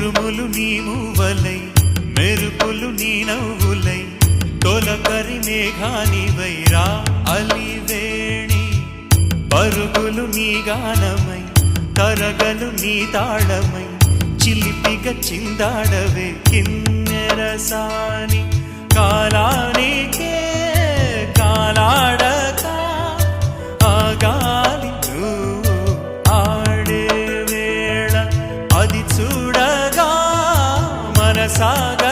ఉరుములు నీ మూవలై మెరుపులు నీ నవ్వులై తొలకరి మేఘానివైరా అలివేణి పరుగులు నీ గానమై తరగలు నీ తాళమై చిలిపిగ చిందాడవే కిన్నెరసాని కాలానికే కాలాడక ఆగాలి నువ్వు ఆడే వేళ అది చూడగా మనసాగ